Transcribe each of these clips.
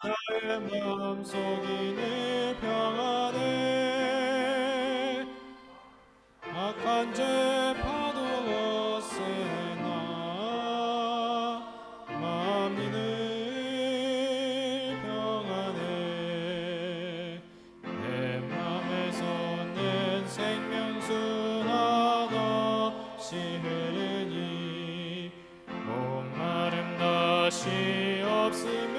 나의 마음속이 늘 평안해. 악한 죄 파도가 세나 마음이 늘 평안해. 내 맘에서 는 생명수 하나씩 흐르니 목마름 다시 없으며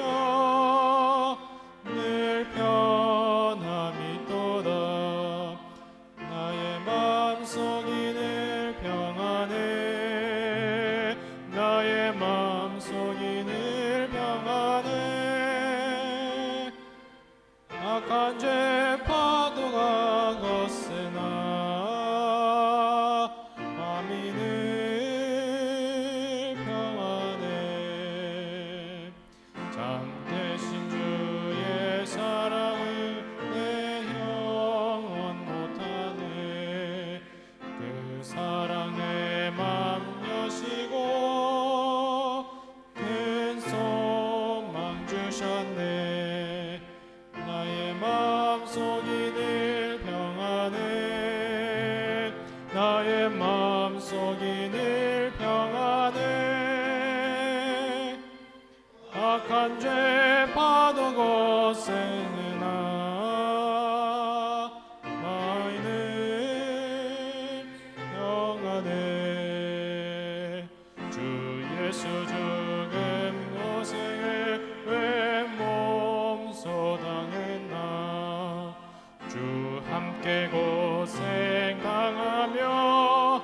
늘 편함이 또다. 나의 마음속이 늘 평안해. 나의 마음속이 늘 평안해. 악한 죄 파도가 거세나 마음이 늘 평안해. 참되신 주의 사랑을 내 영원 못하네. 그 사랑에 맘 여시고 큰 소망 주셨네. 나의 마음속이 늘 평안해. 나의 마음속이 늘 평안해. 악한 죄 파도 거세나 마음이 늘 평안해. 주 예수 죽음 고생을 왜 몸소 당했나. 주 함께 고생 당하며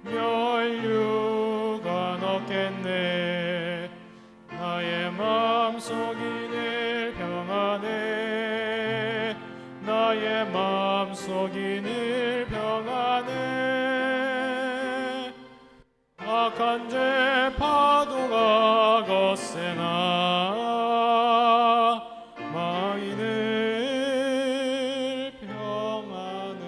멸류관 얻겠네. 나의 마음속이 늘 평안해. 나의 마음속이 늘 평안해. 악한 죄 파도가 거세나 마음이 늘 평안해.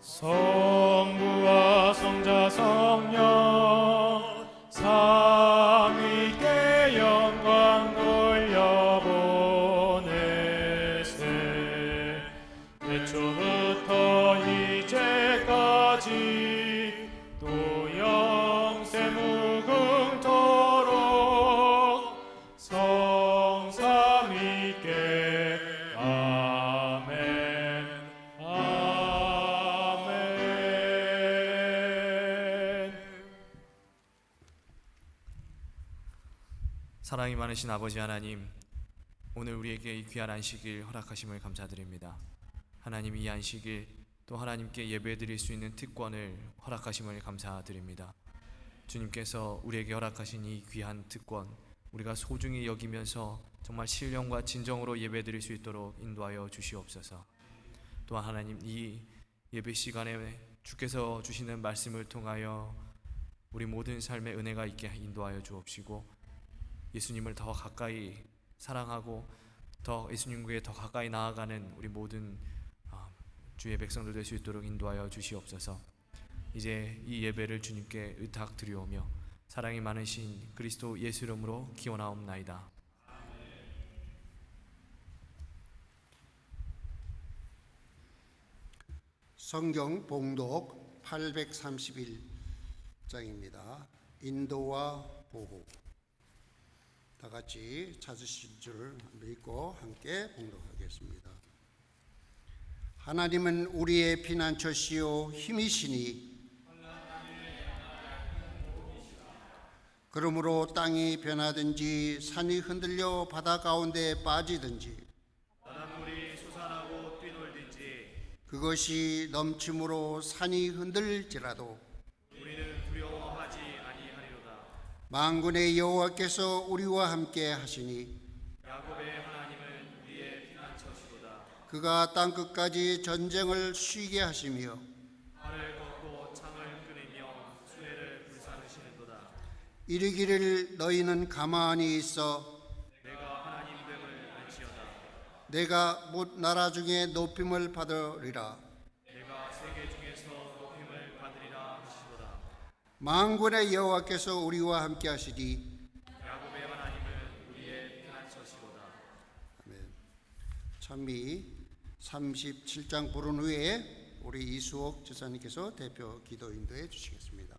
성부와 성자 성령 삼위께 영광 돌려보내세. 태초부터 이제까지 또 영세 무궁토록 성삼위께 아멘. 사랑이 많으신 아버지 하나님, 오늘 우리에게 이 귀한 안식일 허락하심을 감사드립니다. 하나님, 이 안식일 또 하나님께 예배드릴 수 있는 특권을 허락하심을 감사드립니다. 주님께서 우리에게 허락하신 이 귀한 특권, 우리가 소중히 여기면서 정말 신령과 진정으로 예배드릴 수 있도록 인도하여 주시옵소서. 또한 하나님, 이 예배 시간에 주께서 주시는 말씀을 통하여 우리 모든 삶의 은혜가 있게 인도하여 주옵시고, 예수님을 더 가까이 사랑하고 더 예수님께 더 가까이 나아가는 우리 모든 주의 백성들 될 수 있도록 인도하여 주시옵소서. 이제 이 예배를 주님께 의탁드리오며 사랑이 많으신 그리스도 예수 이름으로 기원하옵나이다. 성경 봉독 831장입니다. 인도와 보호. 다 같이 찾으실 줄 믿고 함께 봉독하겠습니다. 하나님은 우리의 피난처시요 힘이시니 그러므로 땅이 변하든지 산이 흔들려 바다 가운데 빠지든지 바닷물이 솟아나고 뛰놀든지 그것이 넘침으로 산이 흔들지라도 우리는 두려워하지 아니하리로다. 만군의 여호와께서 우리와 함께 하시니 야곱의 하나님은 우리의 피난처시로다. 그가 땅끝까지 전쟁을 쉬게 하시며 활을 꺾고 창을 끊으며 수레를 불사르시는도다. 이르기를 너희는 가만히 있어 내가 하나님 됨을 알지어다. 내가 뭇 나라 중에 높임을 받으리라. 내가 세계 중에서 높임을 받으리라 하시도다. 만군의 여호와께서 우리와 함께 하시니 야곱의 하나님은 우리의 피난처시로다. 아멘. 찬미 37장 부른 후에 우리 이수옥 지사님께서 대표 기도 인도해 주시겠습니다.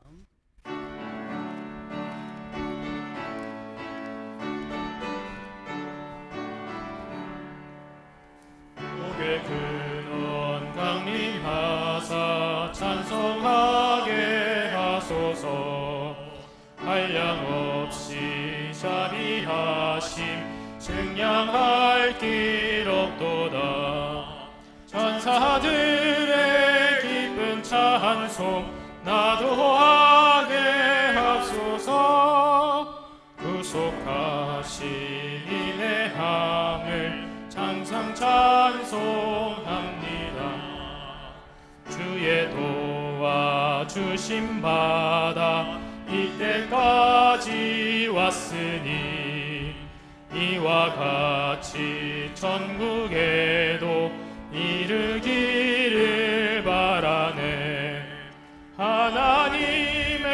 목의 근원 강림하사 찬송하게 하소서. 한량없이 자비하심 증량할 길 없도다. 천사들의 기쁜 찬송 나도 하게 하소서. 구속하신 이의 함을 항상 찬송합니다. 주의 도와주심 받아 이때까지 왔으니 이와 같이 천국에도 이르기를 바라네. 하나님의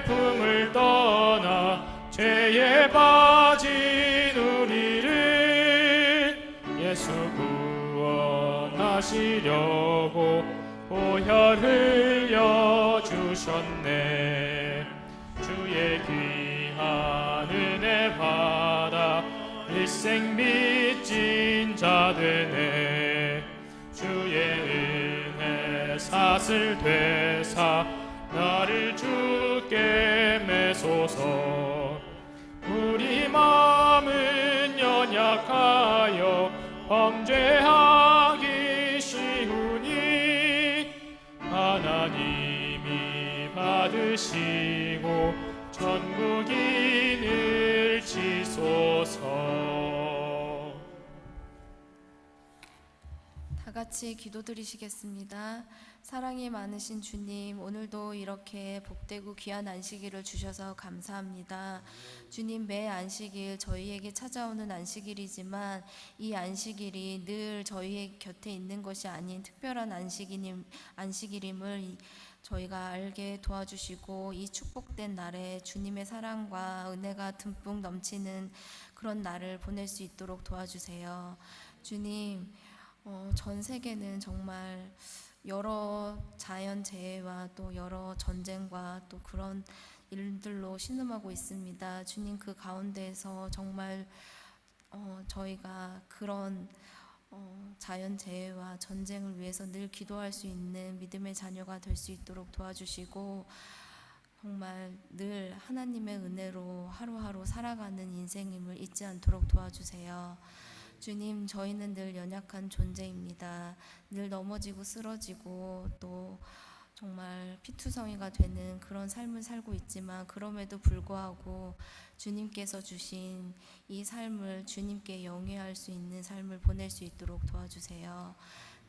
품을 떠나 죄에 빠진 우리를 예수 구원하시려고 보혈 흘려 주셨네. 주의 귀한 은혜 받아 일생 믿진 자 되네. 주의 은혜 사슬 되사 나를 주께 매소서. 우리 마음은 연약하여 범죄하기 쉬우니 하나님이 받으시고 천국인을 지소서. 다 같이 기도드리시겠습니다. 사랑이 많으신 주님, 오늘도 이렇게 복되고 귀한 안식일을 주셔서 감사합니다. 주님, 매 안식일 저희에게 찾아오는 안식일이지만 이 안식일이 늘 저희의 곁에 있는 것이 아닌 특별한 안식일임을 저희가 알게 도와주시고 이 축복된 날에 주님의 사랑과 은혜가 듬뿍 넘치는 그런 날을 보낼 수 있도록 도와주세요. 주님, 전 세계는 정말 여러 자연재해와 또 여러 전쟁과 또 그런 일들로 신음하고 있습니다. 주님, 그 가운데에서 정말 저희가 그런 자연재해와 전쟁을 위해서 늘 기도할 수 있는 믿음의 자녀가 될 수 있도록 도와주시고 정말 늘 하나님의 은혜로 하루하루 살아가는 인생임을 잊지 않도록 도와주세요. 주님, 저희는 늘 연약한 존재입니다. 늘 넘어지고 쓰러지고 또 정말 피투성이가 되는 그런 삶을 살고 있지만 그럼에도 불구하고 주님께서 주신 이 삶을 주님께 영위할 수 있는 삶을 보낼 수 있도록 도와주세요.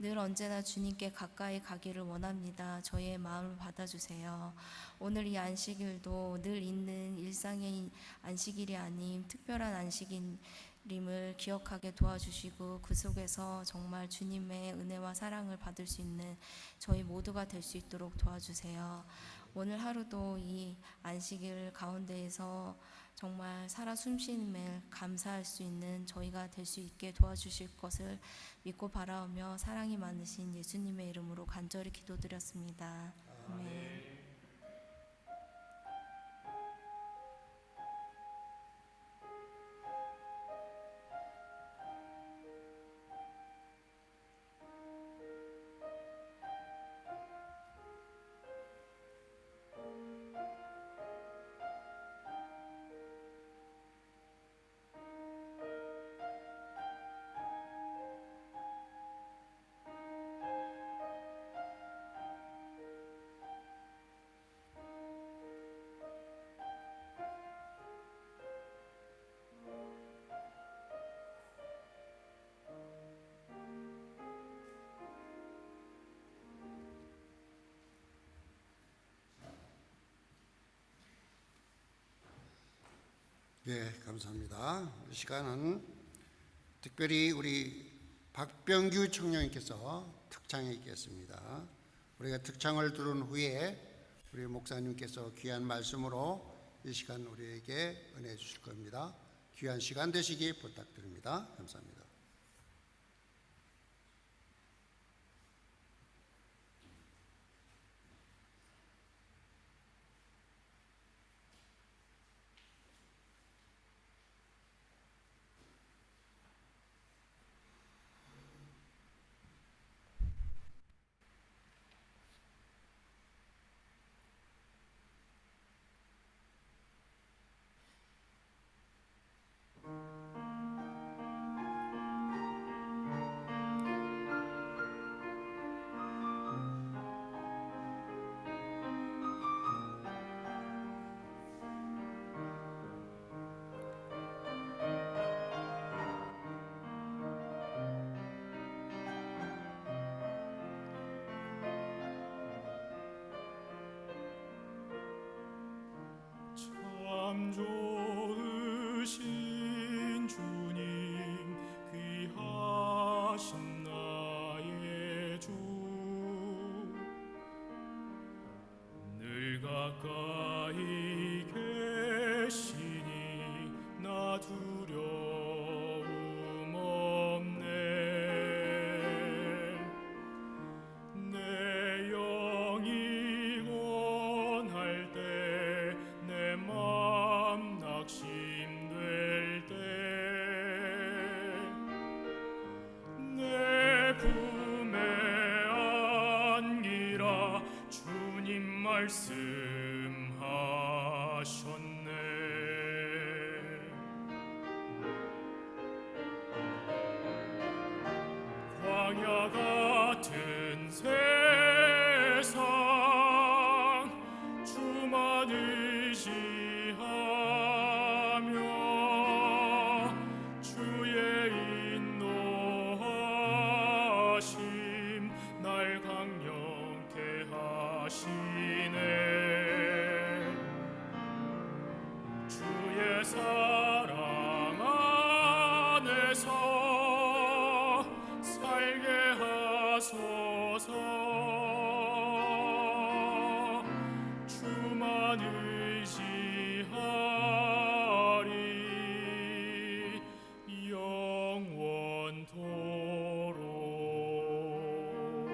늘 언제나 주님께 가까이 가기를 원합니다. 저희의 마음을 받아주세요. 오늘 이 안식일도 늘 있는 일상의 안식일이 아닌 특별한 안식일임을 기억하게 도와주시고 그 속에서 정말 주님의 은혜와 사랑을 받을 수 있는 저희 모두가 될 수 있도록 도와주세요. 오늘 하루도 이 안식일 가운데에서 정말 살아 숨쉬임에 감사할 수 있는 저희가 될 수 있게 도와주실 것을 믿고 바라오며 사랑이 많으신 예수님의 이름으로 간절히 기도드렸습니다. 아멘. 네, 감사합니다. 이 시간은 특별히 우리 박병규 청년님께서 특창에 있겠습니다. 우리가 특창을 들은 후에 우리 목사님께서 귀한 말씀으로 이 시간 우리에게 은혜 주실 겁니다. 귀한 시간 되시기 부탁드립니다. 감사합니다. 참 좋으신 주님 귀하신 나의 주 늘 가까이 계시니 나 두려움 없네 내 영이 원할 때 내 맘 낙심될 때 내 품에 안기라 주님 말씀하셨네 광야 같은 세상 주만 의지하며 주의 인도하심 날 강력케 하시네 주의 사랑 안에서 살게 하소서 주만 의지하리 영원토록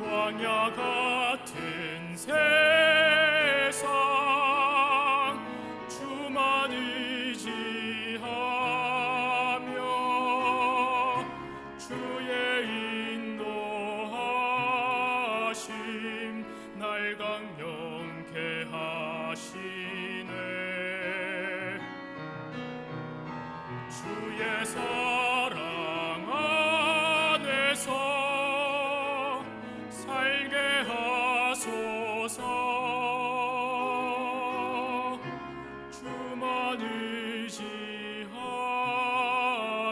광야 같은 세상 주만 의지하며 주의 인도하심 날 강력케 하시네 주의 사랑 안에서 살게 하소서 주만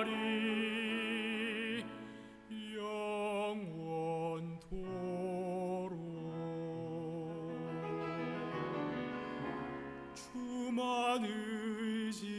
의지하리 영원토록 주만 의지하리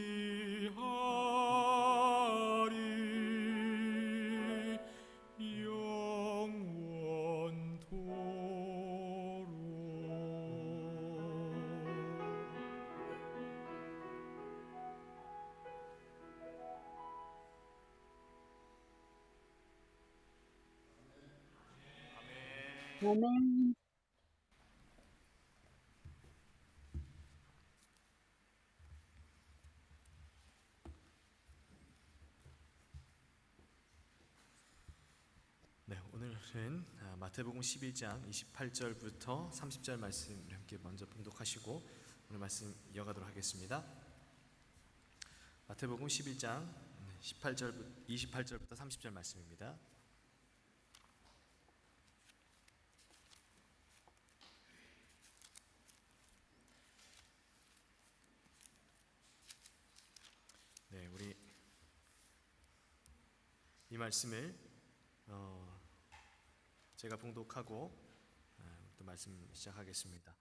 아멘. 네, 오늘은 마태복음 11장 28절부터 30절 말씀을 함께 먼저 봉독하시고 오늘 말씀 이어가도록 하겠습니다. 마태복음 11장 28절부터 30절 말씀입니다. 네, 우리 이 말씀을 제가 봉독하고 또 말씀 시작하겠습니다.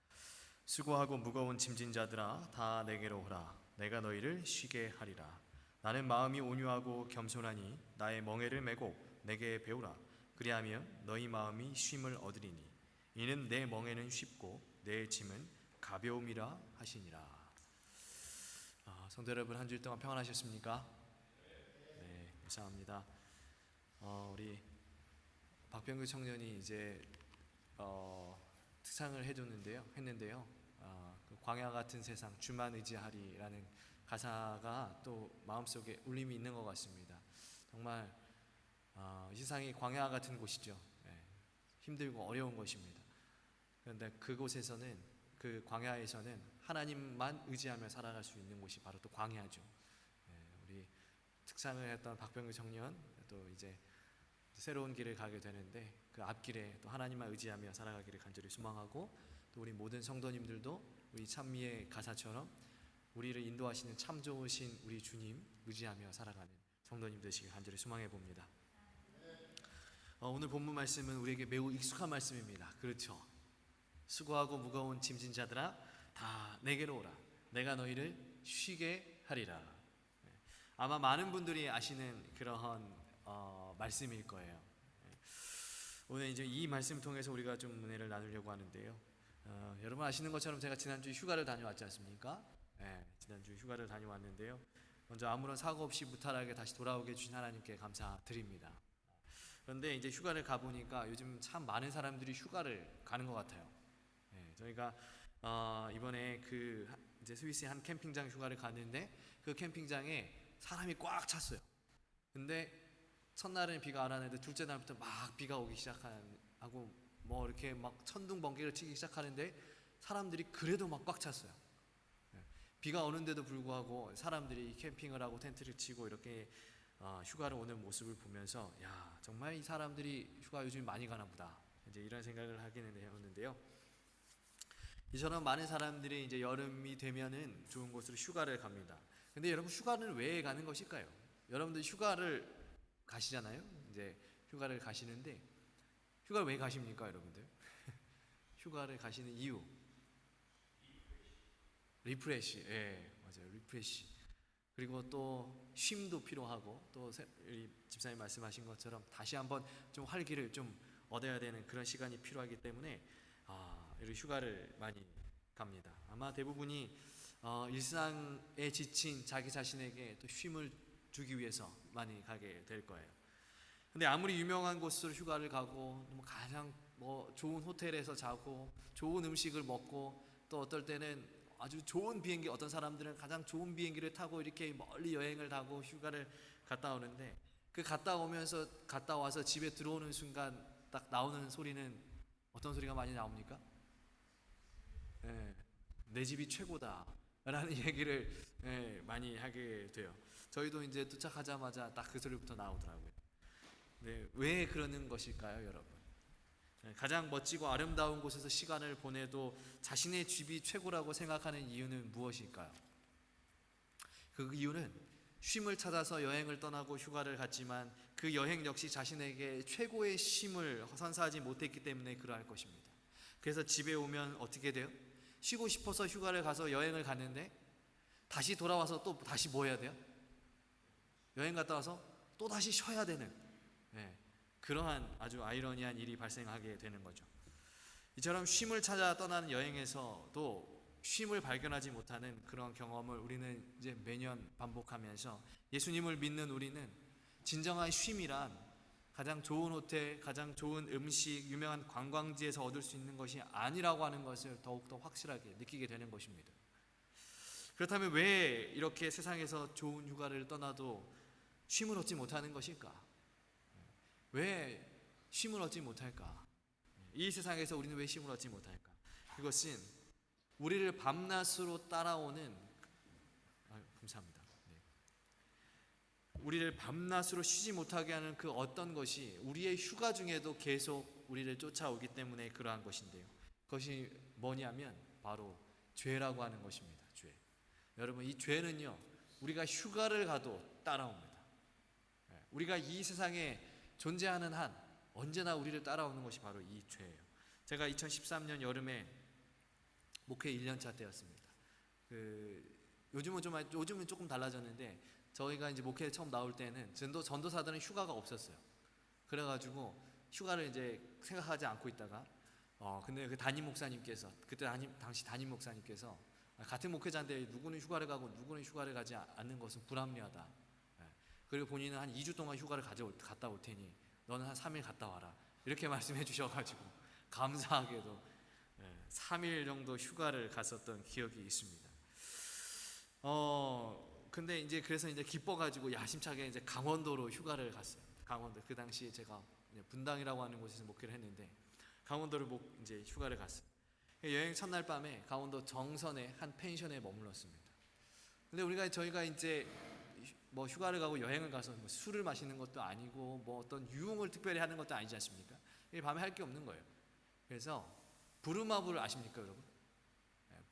수고하고 무거운 짐진 자들아 다 내게로 오라. 내가 너희를 쉬게 하리라. 나는 마음이 온유하고 겸손하니 나의 멍에를 메고 내게 배우라. 그리하면 너희 마음이 쉼을 얻으리니 이는 내 멍에는 쉽고 내 짐은 가벼움이라 하시니라. 성도 여러분, 한 주일 동안 평안하셨습니까? 네, 감사합니다. 우리 박병규 청년이 이제 특상을 했는데요. 그 광야 같은 세상 주만 의지하리라는 가사가 또 마음속에 울림이 있는 것 같습니다. 정말 이 세상이 광야 같은 곳이죠. 힘들고 어려운 것입니다. 그런데 그곳에서는, 그 광야에서는 하나님만 의지하며 살아갈 수 있는 곳이 바로 또 광야죠. 우리 특상을 했던 박병규 청년 또 이제 새로운 길을 가게 되는데 그 앞길에 또 하나님만 의지하며 살아가기를 간절히 소망하고, 또 우리 모든 성도님들도 우리 찬미의 가사처럼 우리를 인도하시는 참 좋으신 우리 주님 의지하며 살아가는 성도님 되시길 간절히 소망해 봅니다. 오늘 본문 말씀은 우리에게 매우 익숙한 말씀입니다. 그렇죠? 수고하고 무거운 짐진 자들아 다 내게로 오라. 내가 너희를 쉬게 하리라. 아마 많은 분들이 아시는 그러한 말씀일 거예요. 오늘 이제 이 말씀을 통해서 우리가 좀 은혜를 나누려고 하는데요. 여러분 아시는 것처럼 제가 지난주 휴가를 다녀왔지 않습니까? 지난주 휴가를 다녀왔는데요. 먼저 아무런 사고 없이 무탈하게 다시 돌아오게 해주신 하나님께 감사드립니다. 그런데 이제 휴가를 가보니까 요즘 참 많은 사람들이 휴가를 가는 것 같아요. 저희가 이번에 그 이제 스위스의 한 캠핑장 휴가를 갔는데 그 캠핑장에 사람이 꽉 찼어요. 근데 첫날은 비가 안 왔는데 둘째 날부터 막 비가 오기 시작하고 뭐 이렇게 막 천둥 번개를 치기 시작하는데 사람들이 그래도 막 꽉 찼어요. 비가 오는데도 불구하고 사람들이 캠핑을 하고 텐트를 치고 이렇게 휴가를 오는 모습을 보면서 야, 정말 이 사람들이 휴가 요즘 많이 가나 보다, 이제 이런 생각을 하기는 했는데요. 이처럼 많은 사람들이 이제 여름이 되면은 좋은 곳으로 휴가를 갑니다. 근데 여러분, 휴가는 왜 가는 것일까요? 여러분들 휴가를 가시잖아요. 이제 휴가를 가시는데 휴가를 왜 가십니까, 여러분들? 휴가를 가시는 이유. 리프레시. 맞아요. 리프레시. 그리고 또 쉼도 필요하고, 또 우리 집사님 말씀하신 것처럼 다시 한번 좀 활기를 좀 얻어야 되는 그런 시간이 필요하기 때문에 이런 휴가를 많이 갑니다. 아마 대부분이 일상에 지친 자기 자신에게 또 쉼을 주기 위해서 많이 가게 될 거예요. 근데 아무리 유명한 곳으로 휴가를 가고 가장 좋은 호텔에서 자고 좋은 음식을 먹고, 또 어떨 때는 아주 좋은 비행기, 어떤 사람들은 가장 좋은 비행기를 타고 이렇게 멀리 여행을 하고 휴가를 갔다 오는데, 그 갔다 와서 집에 들어오는 순간 딱 나오는 소리는 어떤 소리가 많이 나옵니까? 내 집이 최고다 라는 얘기를 많이 하게 돼요. 저희도 이제 도착하자마자 딱 그 소리부터 나오더라고요. 왜 그러는 것일까요, 여러분? 가장 멋지고 아름다운 곳에서 시간을 보내도 자신의 집이 최고라고 생각하는 이유는 무엇일까요? 그 이유는 쉼을 찾아서 여행을 떠나고 휴가를 갔지만 그 여행 역시 자신에게 최고의 쉼을 선사하지 못했기 때문에 그러할 것입니다. 그래서 집에 오면 어떻게 돼요? 쉬고 싶어서 휴가를 가서 여행을 갔는데 다시 돌아와서 또 다시 뭐 해야 돼요? 여행 갔다 와서 또 다시 쉬어야 되는 그러한 아주 아이러니한 일이 발생하게 되는 거죠. 이처럼 쉼을 찾아 떠나는 여행에서도 쉼을 발견하지 못하는 그런 경험을 우리는 이제 매년 반복하면서, 예수님을 믿는 우리는 진정한 쉼이란 가장 좋은 호텔, 가장 좋은 음식, 유명한 관광지에서 얻을 수 있는 것이 아니라고 하는 것을 더욱더 확실하게 느끼게 되는 것입니다. 그렇다면 왜 이렇게 세상에서 좋은 휴가를 떠나도 쉼을 얻지 못하는 것일까? 왜 쉼을 얻지 못할까? 이 세상에서 우리는 왜 쉼을 얻지 못할까? 그것은 우리를 밤낮으로 따라오는 감사합니다. 우리를 밤낮으로 쉬지 못하게 하는 그 어떤 것이 우리의 휴가 중에도 계속 우리를 쫓아오기 때문에 그러한 것인데요. 그것이 뭐냐면 바로 죄라고 하는 것입니다. 죄. 여러분, 이 죄는요, 우리가 휴가를 가도 따라옵니다. 우리가 이 세상에 존재하는 한 언제나 우리를 따라오는 것이 바로 이 죄예요. 제가 2013년 여름에 목회 1년차 때였습니다. 요즘은 조금 달라졌는데 저희가 이제 목회 처음 나올 때는 전도사들은 휴가가 없었어요. 그래가지고 휴가를 이제 생각하지 않고 있다가 근데 그 담임 목사님께서 당시 담임 목사님께서 같은 목회자인데 누구는 휴가를 가고 누구는 휴가를 가지 않는 것은 불합리하다. 그리고 본인은 한 2주 동안 휴가를 갔다 올 테니 너는 한 3일 갔다 와라. 이렇게 말씀해 주셔가지고 감사하게도 3일 정도 휴가를 갔었던 기억이 있습니다. 근데 이제 그래서 이제 기뻐가지고 야심차게 이제 강원도로 휴가를 갔어요. 강원도 그 당시에 제가 분당이라고 하는 곳에서 목회를 했는데 강원도를 이제 휴가를 갔어요. 여행 첫날 밤에 강원도 정선의 한 펜션에 머물렀습니다. 근데 저희가 이제 뭐 휴가를 가고 여행을 가서 뭐 술을 마시는 것도 아니고 뭐 어떤 유흥을 특별히 하는 것도 아니지 않습니까? 밤에 할 게 없는 거예요. 그래서 부루마블 아십니까, 여러분?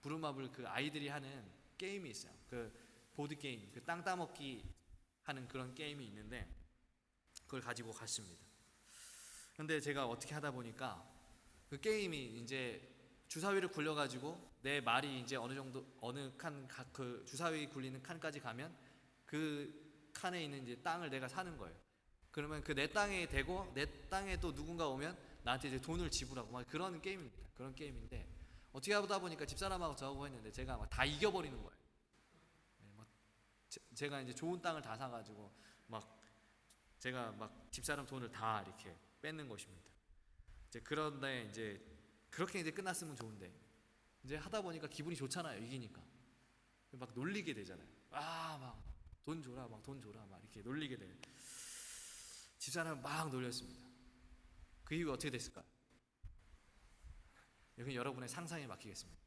부루마블 그 아이들이 하는 게임이 있어요. 그 보드 게임, 그 땅 따먹기 하는 그런 게임이 있는데 그걸 가지고 갔습니다. 근데 제가 어떻게 하다 보니까 그 게임이 이제 주사위를 굴려가지고 내 말이 이제 어느 그 주사위 굴리는 칸까지 가면 그 칸에 있는 이제 땅을 내가 사는 거예요. 그러면 그 내 땅에 대고 내 땅에 또 누군가 오면 나한테 이제 돈을 지불하고 막 그런 게임입니다. 그런 게임인데 어떻게 하다 보니까 집사람하고 저하고 했는데 제가 막 다 이겨버리는 거예요. 제가 이제 좋은 땅을 다 사가지고 제가 막 집사람 돈을 다 이렇게 뺏는 것입니다. 그런데 이제 그렇게 이제 끝났으면 좋은데 이제 하다 보니까 기분이 좋잖아요. 이기니까 막 놀리게 되잖아요. 막 돈 줘라, 막 돈 줘라, 막 이렇게 놀리게 돼요. 집사람 막 놀렸습니다. 그 이후에 어떻게 됐을까요? 이건 여러분의 상상에 맡기겠습니다.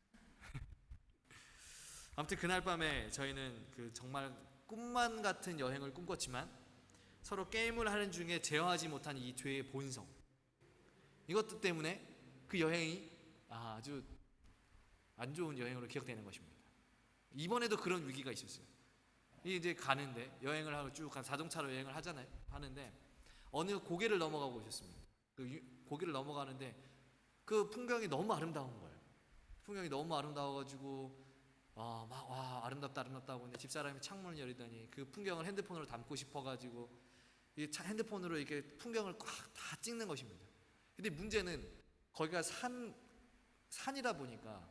아무튼 그날 밤에 저희는 그 정말 꿈만 같은 여행을 꿈꿨지만 서로 게임을 하는 중에 제어하지 못한 이 죄의 본성, 이것들 때문에 그 여행이 아주 안 좋은 여행으로 기억되는 것입니다. 이번에도 그런 위기가 있었어요. 이제 가는데 여행을 하고 쭉 자동차로 여행을 하는데 어느 고개를 넘어가고 있었습니다. 그 고개를 넘어가는데 그 풍경이 너무 아름다운 거예요. 풍경이 너무 아름다워가지고 아름답다 하고 근데 집사람이 창문을 열더니 그 풍경을 핸드폰으로 담고 싶어가지고 이 핸드폰으로 이렇게 풍경을 꽉 다 찍는 것입니다. 근데 문제는 거기가 산이다 보니까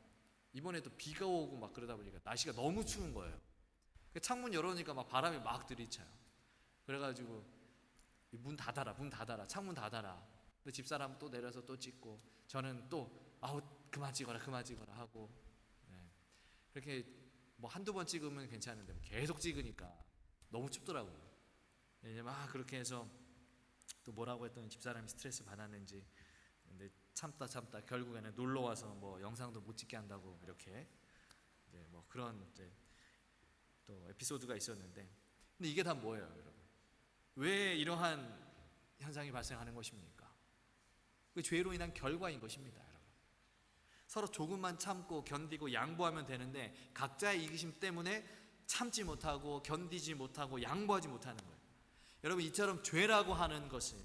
이번에 또 비가 오고 막 그러다 보니까 날씨가 너무 추운 거예요. 창문 열어놓으니까 막 바람이 막 들이쳐요. 그래가지고 문 닫아라, 창문 닫아라. 근데 집사람 또 내려서 또 찍고 저는 또 그만 찍어라 하고 그렇게 뭐 한두 번 찍으면 괜찮은데 계속 찍으니까 너무 춥더라고요. 이제 막 그렇게 해서 또 뭐라고 했더니 집사람이 스트레스 받았는지 근데 참다 결국에는 놀러 와서 뭐 영상도 못 찍게 한다고 이렇게 이제 뭐 그런 이제 또 에피소드가 있었는데 근데 이게 다 뭐예요, 여러분? 왜 이러한 현상이 발생하는 것입니까? 그 죄로 인한 결과인 것입니다, 여러분. 서로 조금만 참고 견디고 양보하면 되는데 각자의 이기심 때문에 참지 못하고 견디지 못하고 양보하지 못하는 거예요. 여러분, 이처럼 죄라고 하는 것은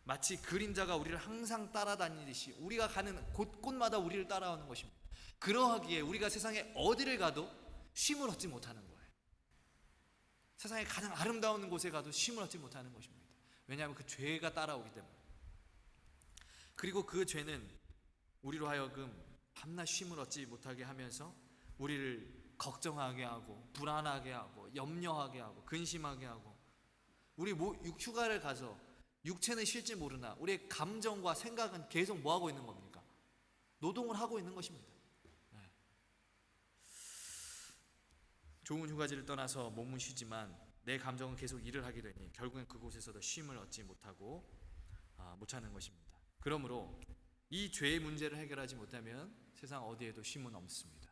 마치 그림자가 우리를 항상 따라다니듯이 우리가 가는 곳곳마다 우리를 따라오는 것입니다. 그러하기에 우리가 세상에 어디를 가도 쉼을 얻지 못하는 거예요. 세상에 가장 아름다운 곳에 가도 쉼을 얻지 못하는 것입니다. 왜냐하면 그 죄가 따라오기 때문에. 그리고 그 죄는 우리로 하여금 밤낮 쉼을 얻지 못하게 하면서 우리를 걱정하게 하고 불안하게 하고 염려하게 하고 근심하게 하고 우리 휴가를 가서 육체는 쉴지 모르나 우리의 감정과 생각은 계속 뭐하고 있는 겁니까? 노동을 하고 있는 것입니다. 좋은 휴가지를 떠나서 몸은 쉬지만 내 감정은 계속 일을 하게 되니 결국엔 그곳에서도 쉼을 얻지 못하고 못 찾는 것입니다. 그러므로 이 죄의 문제를 해결하지 못하면 세상 어디에도 쉼은 없습니다.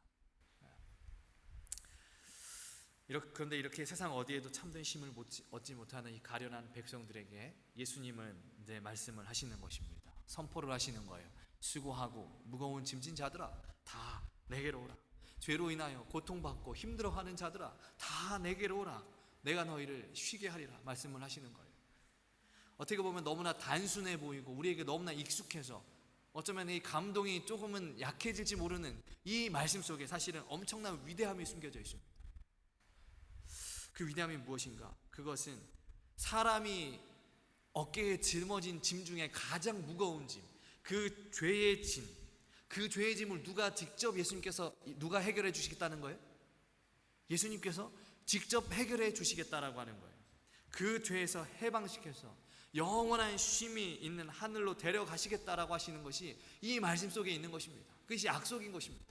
그런데 이렇게 세상 어디에도 참된 쉼을 얻지 못하는 이 가련한 백성들에게 예수님은 이제 말씀을 하시는 것입니다. 선포를 하시는 거예요. 수고하고 무거운 짐진 자들아 다 내게로 오라. 죄로 인하여 고통받고 힘들어하는 자들아 다 내게로 오라. 내가 너희를 쉬게 하리라 말씀을 하시는 거예요. 어떻게 보면 너무나 단순해 보이고 우리에게 너무나 익숙해서 어쩌면 이 감동이 조금은 약해질지 모르는 이 말씀 속에 사실은 엄청난 위대함이 숨겨져 있습니다. 그 위대함이 무엇인가? 그것은 사람이 어깨에 짊어진 짐 중에 가장 무거운 짐, 그 죄의 짐, 그 죄의 짐을 누가 직접 예수님께서 누가 해결해 주시겠다는 거예요? 예수님께서 직접 해결해 주시겠다라고 하는 거예요. 그 죄에서 해방시켜서 영원한 쉼이 있는 하늘로 데려가시겠다라고 하시는 것이 이 말씀 속에 있는 것입니다. 그것이 약속인 것입니다.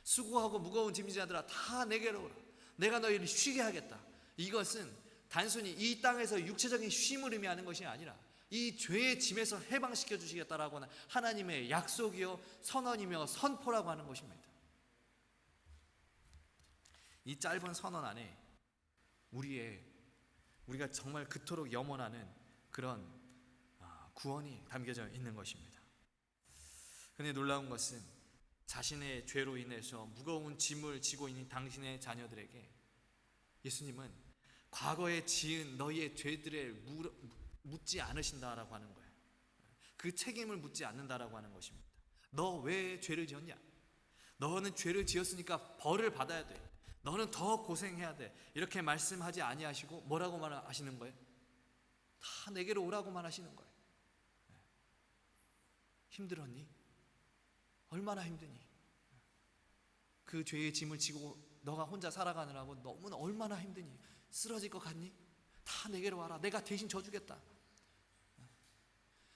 수고하고 무거운 짐진 자들아 다 내게로 오라. 내가 너희를 쉬게 하겠다. 이것은 단순히 이 땅에서 육체적인 쉼을 의미하는 것이 아니라 이 죄의 짐에서 해방시켜 주시겠다라고 하는 하나님의 약속이요 선언이며 선포라고 하는 것입니다. 이 짧은 선언 안에 우리가 정말 그토록 염원하는 그런 구원이 담겨져 있는 것입니다. 그런데 놀라운 것은 자신의 죄로 인해서 무거운 짐을 지고 있는 당신의 자녀들에게 예수님은 과거에 지은 너희의 죄들을 묻지 않으신다라고 하는 거예요. 그 책임을 묻지 않는다라고 하는 것입니다. 너 왜 죄를 지었냐? 너는 죄를 지었으니까 벌을 받아야 돼. 너는 더 고생해야 돼. 이렇게 말씀하지 아니하시고 뭐라고 말하시는 거예요? 다 내게로 오라고만 하시는 거예요. 힘들었니? 얼마나 힘드니? 그 죄의 짐을 지고 너가 혼자 살아가느라고 너무나 얼마나 힘드니? 쓰러질 것 같니? 다 내게로 와라. 내가 대신 져주겠다.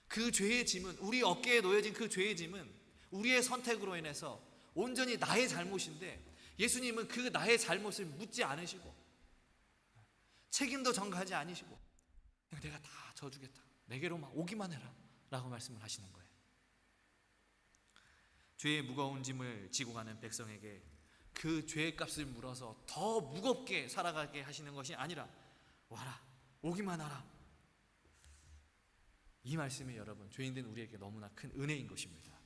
그 죄의 짐은, 우리 어깨에 놓여진 그 죄의 짐은 우리의 선택으로 인해서 온전히 나의 잘못인데 예수님은 그 나의 잘못을 묻지 않으시고 책임도 전가하지 않으시고 그냥 내가 다 져주겠다. 내게로만 오기만 해라 라고 말씀을 하시는 거예요. 죄의 무거운 짐을 지고 가는 백성에게 그 죄의 값을 물어서 더 무겁게 살아가게 하시는 것이 아니라 와라, 오기만 하라. 이 말씀이 여러분, 죄인된 우리에게 너무나 큰 은혜인 것입니다.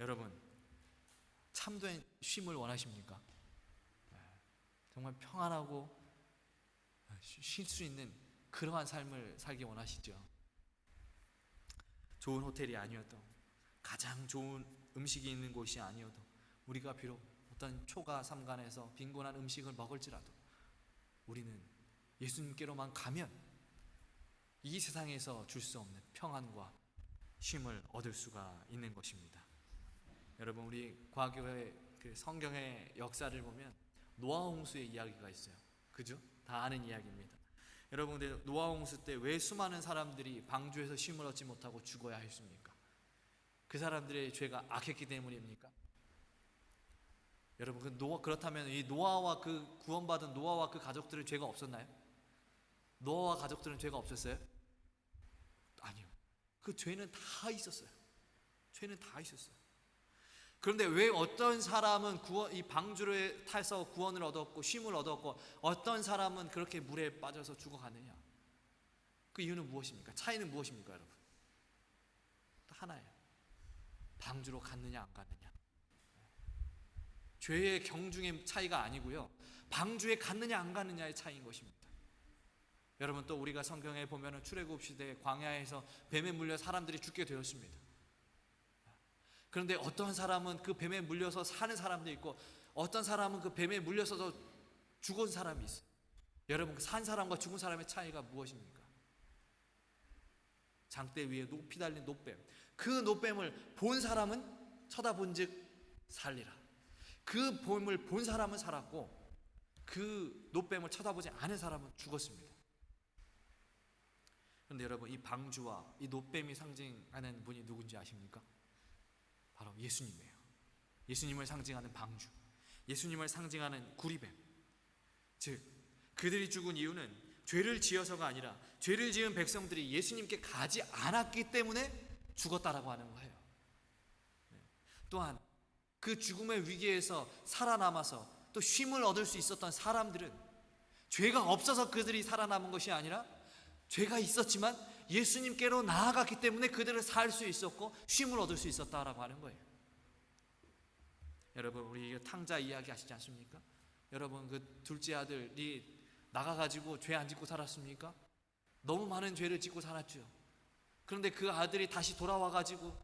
여러분, 참된 쉼을 원하십니까? 정말 평안하고 쉴 수 있는 그러한 삶을 살기 원하시죠? 좋은 호텔이 아니어도, 가장 좋은 음식이 있는 곳이 아니어도, 우리가 비록 어떤 초가 삼간에서 빈곤한 음식을 먹을지라도 우리는 예수님께로만 가면 이 세상에서 줄 수 없는 평안과 쉼을 얻을 수가 있는 것입니다. 여러분, 우리 과거의 그 성경의 역사를 보면 노아 홍수의 이야기가 있어요. 그죠? 다 아는 이야기입니다. 여러분, 근데 노아 홍수 때 왜 수많은 사람들이 방주에서 쉼을 얻지 못하고 죽어야 했습니까? 그 사람들의 죄가 악했기 때문입니까? 여러분, 그렇다면 이 노아와 그 구원받은 노아와 그 가족들은 죄가 없었나요? 노아와 가족들은 죄가 없었어요? 아니요. 그 죄는 다 있었어요. 죄는 다 있었어요. 그런데 왜 어떤 사람은 이 방주를 타서 구원을 얻었고 쉼을 얻었고 어떤 사람은 그렇게 물에 빠져서 죽어가느냐? 그 이유는 무엇입니까? 차이는 무엇입니까, 여러분? 하나예요. 방주로 갔느냐 안 갔느냐. 죄의 경중의 차이가 아니고요, 방주에 갔느냐 안 갔느냐의 차이인 것입니다. 여러분, 또 우리가 성경에 보면 출애굽 시대 광야에서 뱀에 물려 사람들이 죽게 되었습니다. 그런데 어떤 사람은 그 뱀에 물려서 사는 사람도 있고 어떤 사람은 그 뱀에 물려서도 죽은 사람이 있어요. 여러분, 그 산 사람과 죽은 사람의 차이가 무엇입니까? 장대 위에 높이 달린 노뱀. 그 노뱀을 본 사람은 쳐다본 즉 살리라. 그 뱀을 본 사람은 살았고 그 노뱀을 쳐다보지 않은 사람은 죽었습니다. 그런데 여러분, 이 방주와 이 노뱀이 상징하는 분이 누군지 아십니까? 바로 예수님이에요. 예수님을 상징하는 방주, 예수님을 상징하는 구리뱀. 즉, 그들이 죽은 이유는 죄를 지어서가 아니라 죄를 지은 백성들이 예수님께 가지 않았기 때문에 죽었다라고 하는 거예요. 또한 그 죽음의 위기에서 살아남아서 또 쉼을 얻을 수 있었던 사람들은 죄가 없어서 그들이 살아남은 것이 아니라 죄가 있었지만 예수님께로 나아갔기 때문에 그들을 살 수 있었고 쉼을 얻을 수 있었다라고 하는 거예요. 여러분, 우리 탕자 이야기 아시지 않습니까? 여러분, 그 둘째 아들이 나가가지고 죄 안 짓고 살았습니까? 너무 많은 죄를 짓고 살았죠. 그런데 그 아들이 다시 돌아와 가지고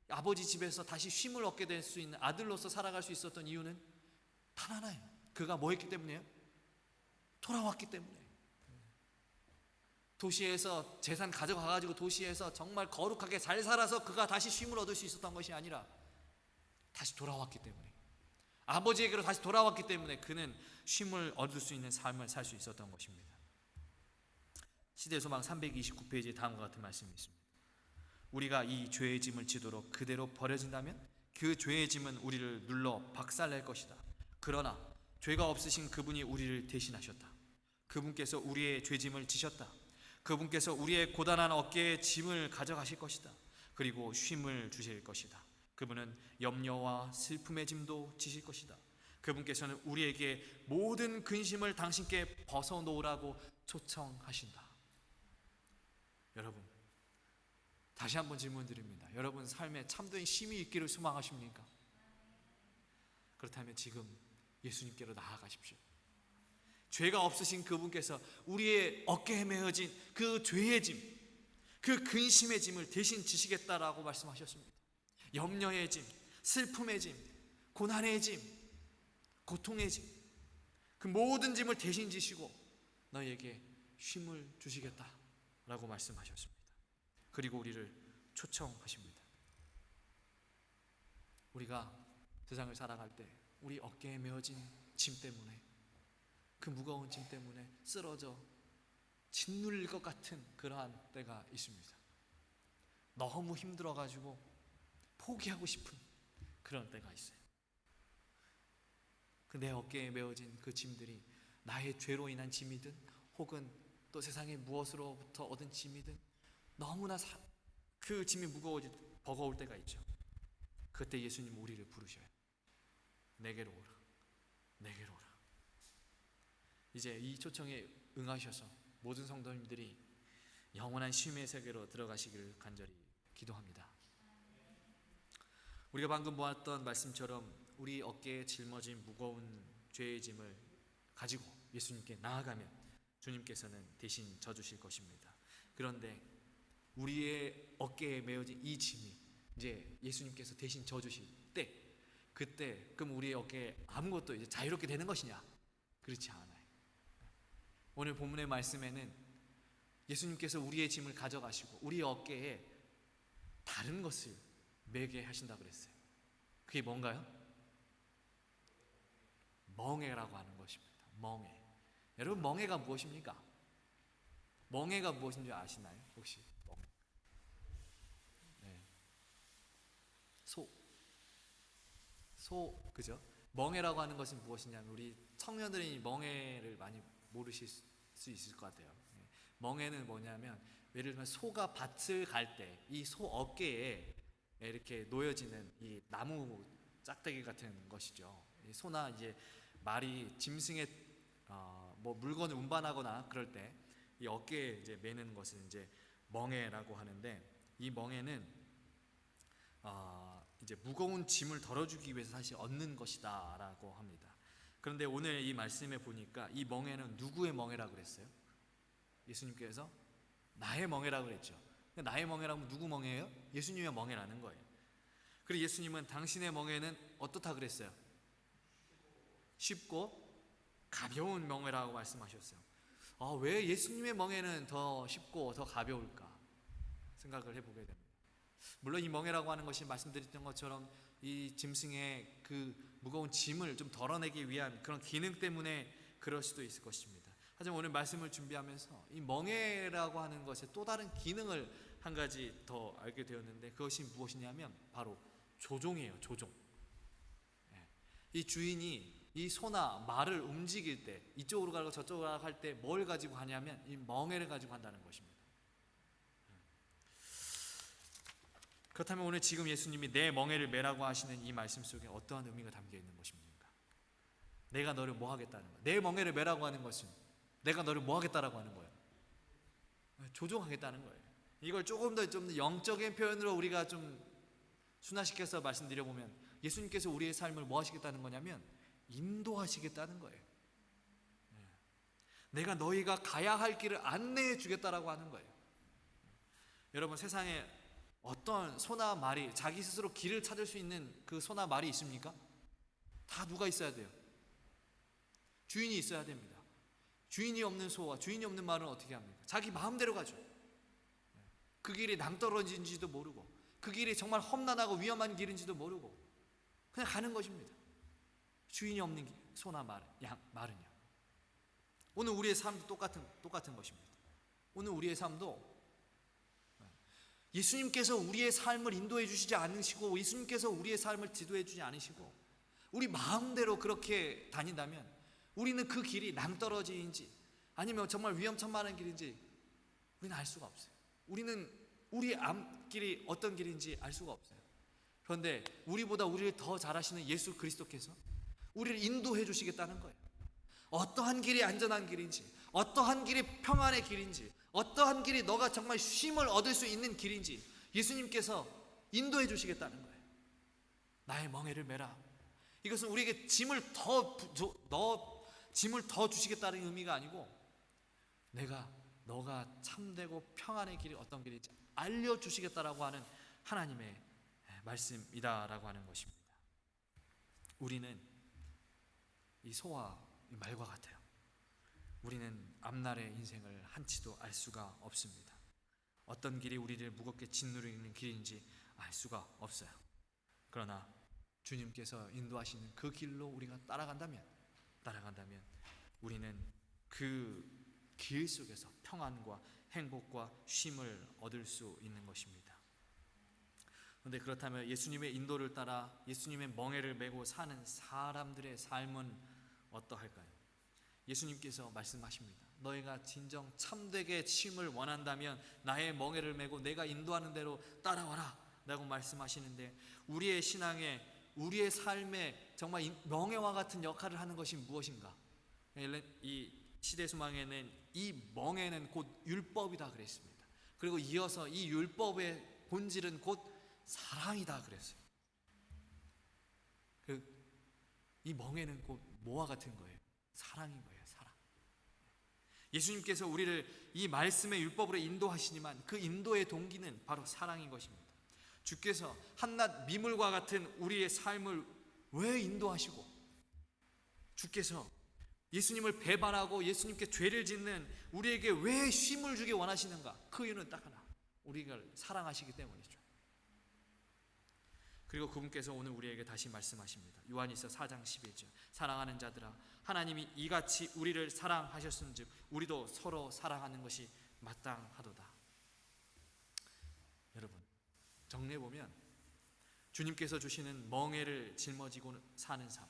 아버지 집에서 다시 쉼을 얻게 될 수 있는 아들로서 살아갈 수 있었던 이유는 단 하나예요. 그가 뭐 했기 때문이에요? 돌아왔기 때문에. 도시에서 재산 가져가 가지고 도시에서 정말 거룩하게 잘 살아서 그가 다시 쉼을 얻을 수 있었던 것이 아니라 다시 돌아왔기 때문에, 아버지에게로 다시 돌아왔기 때문에 그는 쉼을 얻을 수 있는 삶을 살 수 있었던 것입니다. 시대소망 329페이지에 다음과 같은 말씀이 있습니다. 우리가 이 죄의 짐을 지도록 그대로 버려진다면 그 죄의 짐은 우리를 눌러 박살낼 것이다. 그러나 죄가 없으신 그분이 우리를 대신하셨다. 그분께서 우리의 죄짐을 지셨다. 그분께서 우리의 고단한 어깨의 짐을 가져가실 것이다. 그리고 쉼을 주실 것이다. 그분은 염려와 슬픔의 짐도 지실 것이다. 그분께서는 우리에게 모든 근심을 당신께 벗어놓으라고 초청하신다. 여러분, 다시 한번 질문 드립니다. 여러분 삶에 참된 쉼이 있기를 소망하십니까? 그렇다면 지금 예수님께로 나아가십시오. 죄가 없으신 그분께서 우리의 어깨에 메어진 그 죄의 짐, 그 근심의 짐을 대신 지시겠다라고 말씀하셨습니다. 염려의 짐, 슬픔의 짐, 고난의 짐, 고통의 짐, 그 모든 짐을 대신 지시고 너희에게 쉼을 주시겠다라고 말씀하셨습니다. 그리고 우리를 초청하십니다. 우리가 세상을 살아갈 때 우리 어깨에 메어진 짐 때문에, 그 무거운 짐 때문에 쓰러져 짓눌릴 것 같은 그러한 때가 있습니다. 너무 힘들어가지고 포기하고 싶은 그런 때가 있어요. 그 내 어깨에 메어진 그 짐들이 나의 죄로 인한 짐이든 혹은 또 세상의 무엇으로부터 얻은 짐이든 너무나 그 짐이 버거울 때가 있죠. 그때 예수님 우리를 부르셔요. 내게로 오라, 내게로 오라. 이제 이 초청에 응하셔서 모든 성도님들이 영원한 쉼의 세계로 들어가시기를 간절히 기도합니다. 우리가 방금 보았던 말씀처럼 우리 어깨에 짊어진 무거운 죄의 짐을 가지고 예수님께 나아가면 주님께서는 대신 져주실 것입니다. 그런데 우리의 어깨에 메어진 이 짐이 이제 예수님께서 대신 져주실 때, 그때 그럼 우리의 어깨에 아무것도 이제 자유롭게 되는 것이냐? 그렇지 않아요. 오늘 본문의 말씀에는 예수님께서 우리의 짐을 가져가시고 우리의 어깨에 다른 것을 매게 하신다고 그랬어요. 그게 뭔가요? 멍에라고 하는 것입니다. 멍에. 여러분, 멍에가 무엇입니까? 멍에가 무엇인지 아시나요? 혹시? 네. 소, 그죠? 멍에라고 하는 것은 무엇이냐면, 우리 청년들이 멍에를 많이 모르실 수 있을 것 같아요. 멍에는 뭐냐면, 예를 들면 소가 밭을 갈 때 이 소 어깨에 이렇게 놓여지는 이 나무 짝대기 같은 것이죠. 이 소나 이제 말이 짐승의 뭐 물건을 운반하거나 그럴 때 이 어깨에 이제 매는 것을 이제 멍에라고 하는데, 이 멍에는 이제 무거운 짐을 덜어주기 위해서 사실 얻는 것이다라고 합니다. 그런데 오늘 이 말씀에 보니까 이 멍에는 누구의 멍에라고 그랬어요? 예수님께서 나의 멍에라고 그랬죠. 나의 멍에라면 누구 멍에예요? 예수님의 멍에라는 거예요. 그리고 예수님은 당신의 멍에는 어떻다 그랬어요? 쉽고 가벼운 멍에라고 말씀하셨어요. 왜 예수님의 멍에는 더 쉽고 더 가벼울까 생각을 해보게 됩니다. 물론 이 멍에라고 하는 것이 말씀드렸던 것처럼 이 짐승의 그 무거운 짐을 좀 덜어내기 위한 그런 기능 때문에 그럴 수도 있을 것입니다. 하지만 오늘 말씀을 준비하면서 이 멍에라고 하는 것의 또 다른 기능을 한 가지 더 알게 되었는데, 그것이 무엇이냐면 바로 조종이에요. 조종. 이 주인이 이 소나 말을 움직일 때, 이쪽으로 가고 저쪽으로 가고 할 때 뭘 가지고 가냐면 이 멍에를 가지고 간다는 것입니다. 그렇다면 오늘 지금 예수님이 내 멍에를 매라고 하시는 이 말씀 속에 어떠한 의미가 담겨 있는 것입니까? 내가 너를 뭐 하겠다는 거야. 내 멍에를 매라고 하는 것은 내가 너를 뭐 하겠다라고 하는 거예요. 조종하겠다는 거예요. 이걸 조금 더 영적인 표현으로 우리가 좀 순화시켜서 말씀드려보면, 예수님께서 우리의 삶을 뭐 하시겠다는 거냐면 인도하시겠다는 거예요. 내가 너희가 가야 할 길을 안내해 주겠다라고 하는 거예요. 여러분, 세상에 어떤 소나 말이 자기 스스로 길을 찾을 수 있는 그 소나 말이 있습니까? 다 누가 있어야 돼요? 주인이 있어야 됩니다. 주인이 없는 소와 주인이 없는 말은 어떻게 합니까? 자기 마음대로 가죠. 그 길이 낭떠러진지도 모르고, 그 길이 정말 험난하고 위험한 길인지도 모르고 그냥 가는 것입니다. 주인이 없는 소나 말은요. 오늘 우리의 삶도 똑같은 것입니다. 오늘 우리의 삶도 예수님께서 우리의 삶을 인도해 주시지 않으시고, 예수님께서 우리의 삶을 지도해 주지 않으시고, 우리 마음대로 그렇게 다닌다면 우리는 그 길이 낭떠러지인지 아니면 정말 위험천만한 길인지 우리는 알 수가 없어요. 우리는 우리 앞길이 어떤 길인지 알 수가 없어요. 그런데 우리보다 우리를 더 잘 아시는 예수 그리스도께서 우리를 인도해 주시겠다는 거예요. 어떠한 길이 안전한 길인지, 어떠한 길이 평안의 길인지, 어떠한 길이 너가 정말 쉼을 얻을 수 있는 길인지 예수님께서 인도해 주시겠다는 거예요. 나의 멍에를 메라. 이것은 우리에게 짐을 더 주시겠다는 의미가 아니고, 너가 참되고 평안의 길이 어떤 길인지 알려주시겠다라고 하는 하나님의 말씀이다라고 하는 것입니다. 우리는 이 소와 이 말과 같아요. 우리는 앞날의 인생을 한치도 알 수가 없습니다. 어떤 길이 우리를 무겁게 짓누르는 길인지 알 수가 없어요. 그러나 주님께서 인도하시는 그 길로 우리가 따라간다면 우리는 그 길 속에서 평안과 행복과 쉼을 얻을 수 있는 것입니다. 그런데 그렇다면 예수님의 인도를 따라 예수님의 멍에를 메고 사는 사람들의 삶은 어떠할까요? 예수님께서 말씀하십니다. 너희가 진정 참되게 쉼을 원한다면 나의 멍에를 메고 내가 인도하는 대로 따라와라 라고 말씀하시는데, 우리의 신앙에, 우리의 삶에 정말 멍에와 같은 역할을 하는 것이 무엇인가? 이 시대수망에는 이 멍에는 곧 율법이다 그랬습니다. 그리고 이어서 이 율법의 본질은 곧 사랑이다 그랬어요. 이 멍에는 곧 뭐와 같은 거예요? 사랑인 거예요. 사랑. 예수님께서 우리를 이 말씀의 율법으로 인도하시지만 그 인도의 동기는 바로 사랑인 것입니다. 주께서 한낱 미물과 같은 우리의 삶을 왜 인도하시고, 주께서 예수님을 배반하고 예수님께 죄를 짓는 우리에게 왜 쉼을 주기 원하시는가? 그 이유는 딱 하나, 우리를 사랑하시기 때문이죠. 그리고 그분께서 오늘 우리에게 다시 말씀하십니다. 요한일서 4장 11절, 사랑하는 자들아, 하나님이 이같이 우리를 사랑하셨은즉 우리도 서로 사랑하는 것이 마땅하도다. 여러분, 정리해보면 주님께서 주시는 멍에를 짊어지고 사는 삶,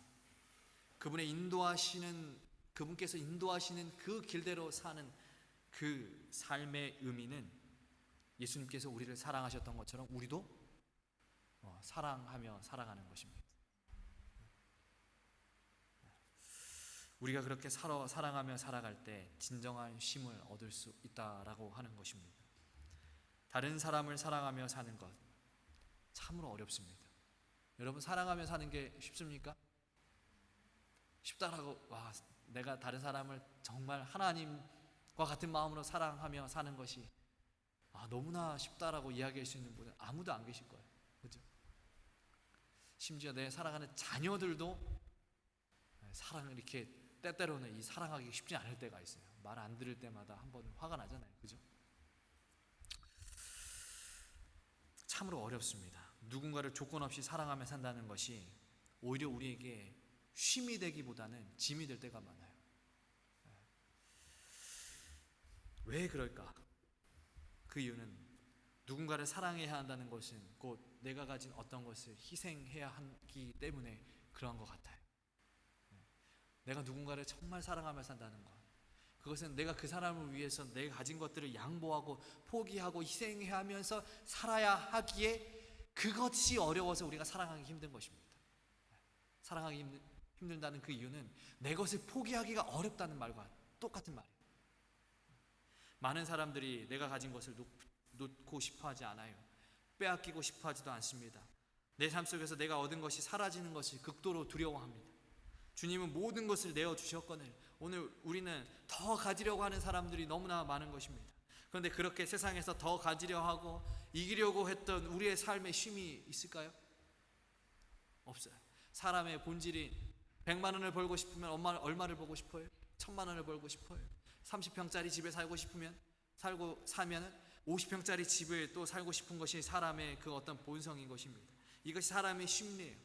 그분께서 인도하시는 그 길대로 사는 그 삶의 의미는 예수님께서 우리를 사랑하셨던 것처럼 우리도 사랑하며 살아가는 것입니다. 우리가 그렇게 사랑하며 살아갈 때 진정한 쉼을 얻을 수 있다라고 하는 것입니다. 다른 사람을 사랑하며 사는 것 참으로 어렵습니다. 여러분, 사랑하며 사는 게 쉽습니까? 쉽다라고 내가 다른 사람을 정말 하나님과 같은 마음으로 사랑하며 사는 것이 너무나 쉽다라고 이야기할 수 있는 분은 아무도 안 계실 거예요. 그렇죠? 심지어 내 사랑하는 자녀들도 사랑을 이렇게 때때로는 이 사랑하기 쉽지 않을 때가 있어요. 말 안 들을 때마다 한번 화가 나잖아요. 그죠? 참으로 어렵습니다. 누군가를 조건 없이 사랑하며 산다는 것이 오히려 우리에게 쉼이 되기보다는 짐이 될 때가 많아요. 왜 그럴까? 그 이유는 누군가를 사랑해야 한다는 것은 곧 내가 가진 어떤 것을 희생해야 하기 때문에 그러한 것 같아요. 내가 누군가를 정말 사랑하며 산다는 것, 그것은 내가 그 사람을 위해서 내가 가진 것들을 양보하고 포기하고 희생해야 하면서 살아야 하기에 그것이 어려워서 우리가 사랑하기 힘든 것입니다. 사랑하기 힘들다는 그 이유는 내 것을 포기하기가 어렵다는 말과 똑같은 말이에요. 많은 사람들이 내가 가진 것을 놓고 싶어 하지 않아요. 빼앗기고 싶어 하지도 않습니다. 내 삶 속에서 내가 얻은 것이 사라지는 것을 극도로 두려워합니다. 주님은 모든 것을 내어주셨거늘 오늘 우리는 더 가지려고 하는 사람들이 너무나 많은 것입니다. 그런데 그렇게 세상에서 더 가지려 하고 이기려고 했던 우리의 삶에 쉼이 있을까요? 없어요. 사람의 본질이 100만 원을 벌고 싶으면 얼마를 벌고 싶어요? 1000만 원을 벌고 싶어요. 30평짜리 집에 살고 싶으면 사면은 50평짜리 집을 또 살고 싶은 것이 사람의 그 어떤 본성인 것입니다. 이것이 사람의 심리예요.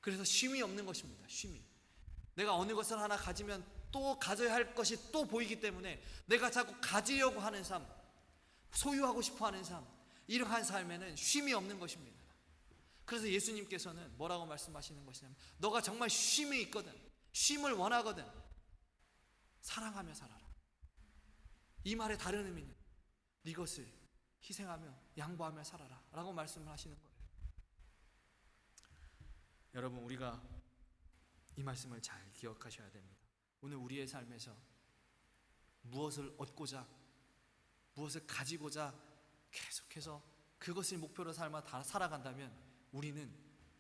그래서 쉼이 없는 것입니다. 쉼이. 내가 어느 것을 하나 가지면 또 가져야 할 것이 또 보이기 때문에 내가 자꾸 가지려고 하는 삶, 소유하고 싶어 하는 삶, 이러한 삶에는 쉼이 없는 것입니다. 그래서 예수님께서는 뭐라고 말씀하시는 것이냐면, 너가 정말 쉼이 있거든, 쉼을 원하거든, 사랑하며 살아라. 이 말의 다른 의미는 네 것을 희생하며 양보하며 살아라 라고 말씀을 하시는 거예요. 여러분, 우리가 이 말씀을 잘 기억하셔야 됩니다. 오늘 우리의 삶에서 무엇을 얻고자, 무엇을 가지고자 계속해서 그것을 목표로 살아간다면 우리는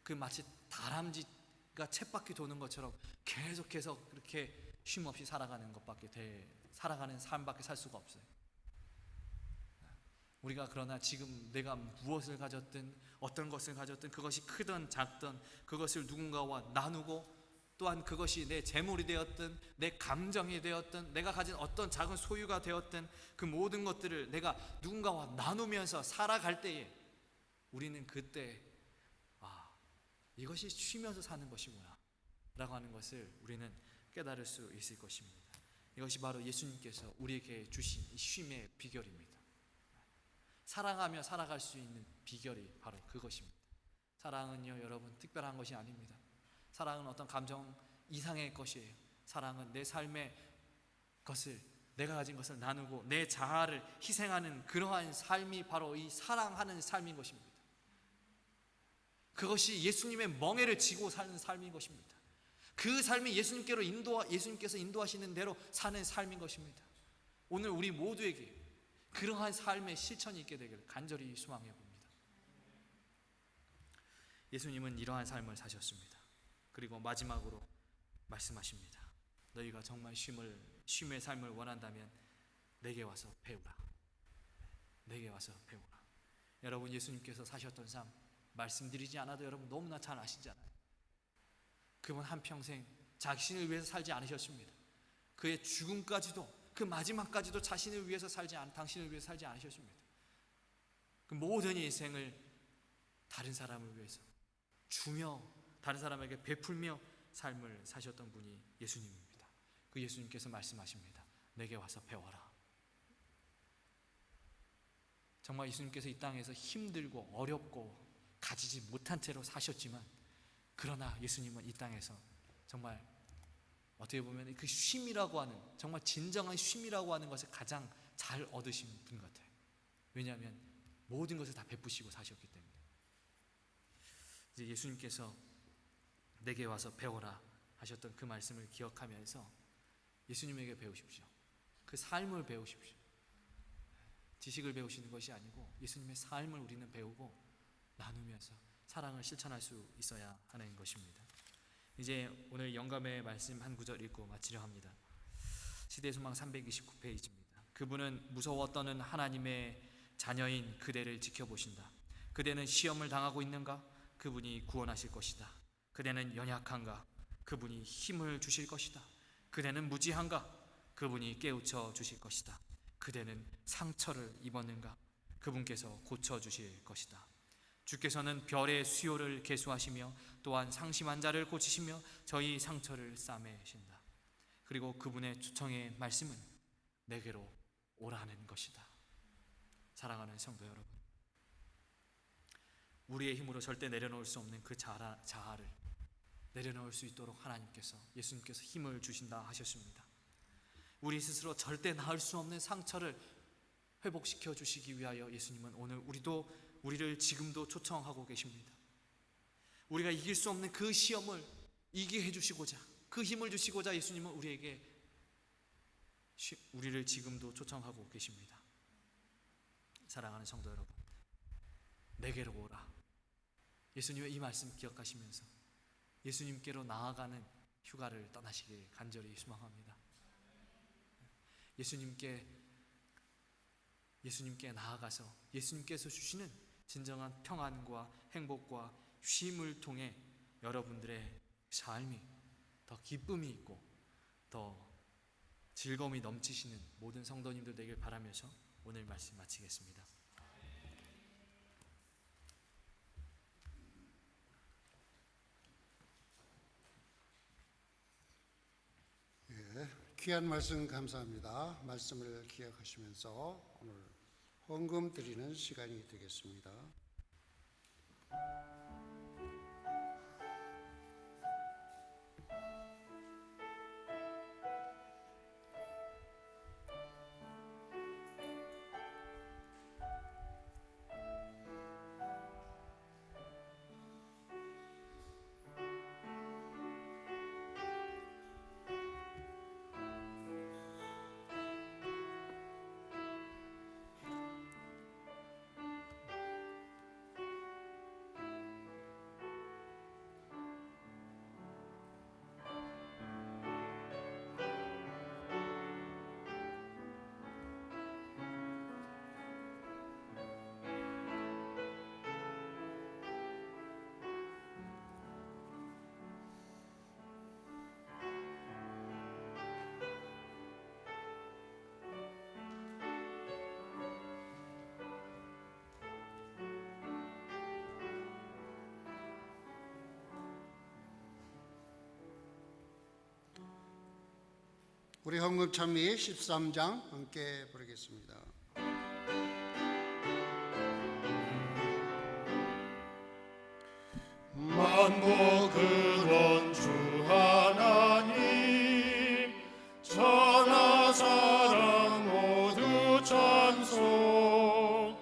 그 마치 다람쥐가 쳇바퀴 도는 것처럼 계속해서 그렇게 쉼 없이 살아가는 삶밖에 살 수가 없어요. 우리가 그러나 지금 내가 무엇을 가졌든 어떤 것을 가졌든 그것이 크든 작든 그것을 누군가와 나누고, 또한 그것이 내 재물이 되었든 내 감정이 되었든 내가 가진 어떤 작은 소유가 되었든 그 모든 것들을 내가 누군가와 나누면서 살아갈 때에 우리는 그때 이것이 쉬면서 사는 것이구나 라고 하는 것을 우리는 깨달을 수 있을 것입니다. 이것이 바로 예수님께서 우리에게 주신 이 쉼의 비결입니다. 사랑하며 살아갈 수 있는 비결이 바로 그것입니다. 사랑은요, 여러분, 특별한 것이 아닙니다. 사랑은 어떤 감정 이상의 것이에요. 사랑은 내 삶의 것을, 내가 가진 것을 나누고 내 자아를 희생하는 그러한 삶이 바로 이 사랑하는 삶인 것입니다. 그것이 예수님의 멍에를 지고 사는 삶인 것입니다. 그 삶이 예수님께서 인도하시는 대로 사는 삶인 것입니다. 오늘 우리 모두에게 그러한 삶의 실천이 있게 되기를 간절히 소망해 봅니다. 예수님은 이러한 삶을 사셨습니다. 그리고 마지막으로 말씀하십니다. 너희가 정말 쉼의 삶을 원한다면 내게 와서 배우라. 내게 와서 배우라. 여러분, 예수님께서 사셨던 삶 말씀드리지 않아도 여러분 너무나 잘 아시잖아요. 그분 한평생 자신을 위해서 살지 않으셨습니다. 그의 죽음까지도, 그 마지막까지도 자신을 위해서 당신을 위해서 살지 않으셨습니다. 그 모든 인생을 다른 사람을 위해서 주며 다른 사람에게 베풀며 삶을 사셨던 분이 예수님입니다. 그 예수님께서 말씀하십니다. 내게 와서 배워라. 정말 예수님께서 이 땅에서 힘들고 어렵고 가지지 못한 채로 사셨지만, 그러나 예수님은 이 땅에서 정말 어떻게 보면 그 쉼이라고 하는, 정말 진정한 쉼이라고 하는 것을 가장 잘 얻으신 분 같아요. 왜냐하면 모든 것을 다 베푸시고 사셨기 때문에. 이제 예수님께서 내게 와서 배워라 하셨던 그 말씀을 기억하면서 예수님에게 배우십시오. 그 삶을 배우십시오. 지식을 배우시는 것이 아니고 예수님의 삶을 우리는 배우고 나누면서 사랑을 실천할 수 있어야 하는 것입니다. 이제 오늘 영감의 말씀 한 구절 읽고 마치려 합니다. 시대소망 329페이지입니다. 그분은 무서워 떠는 하나님의 자녀인 그대를 지켜보신다. 그대는 시험을 당하고 있는가? 그분이 구원하실 것이다. 그대는 연약한가? 그분이 힘을 주실 것이다. 그대는 무지한가? 그분이 깨우쳐 주실 것이다. 그대는 상처를 입었는가? 그분께서 고쳐주실 것이다. 주께서는 별의 수요를 계수하시며 또한 상심한 자를 고치시며 저희 상처를 싸매신다. 그리고 그분의 초청의 말씀은 내게로 오라는 것이다. 사랑하는 성도 여러분, 우리의 힘으로 절대 내려놓을 수 없는 그 자아를 내려놓을 수 있도록 예수님께서 힘을 주신다 하셨습니다. 우리 스스로 절대 나을 수 없는 상처를 회복시켜 주시기 위하여 예수님은 오늘 우리를 지금도 초청하고 계십니다. 우리가 이길 수 없는 그 시험을 이기게 해주시고자, 그 힘을 주시고자 예수님은 우리를 지금도 초청하고 계십니다. 사랑하는 성도 여러분, 내게로 오라. 예수님의 이 말씀 기억하시면서 예수님께로 나아가는 휴가를 떠나시길 간절히 소망합니다. 예수님께 예수님께 나아가서 예수님께서 주시는 진정한 평안과 행복과 쉼을 통해 여러분들의 삶이 더 기쁨이 있고 더 즐거움이 넘치시는 모든 성도님들 되길 바라면서 오늘 말씀 마치겠습니다. 귀한 말씀 감사합니다. 말씀을 기억하시면서 오늘 헌금 드리는 시간이 되겠습니다. 우리 헌금 찬미 13장 함께 부르겠습니다. 만복을 주 하나님 천하 사람 모두 찬송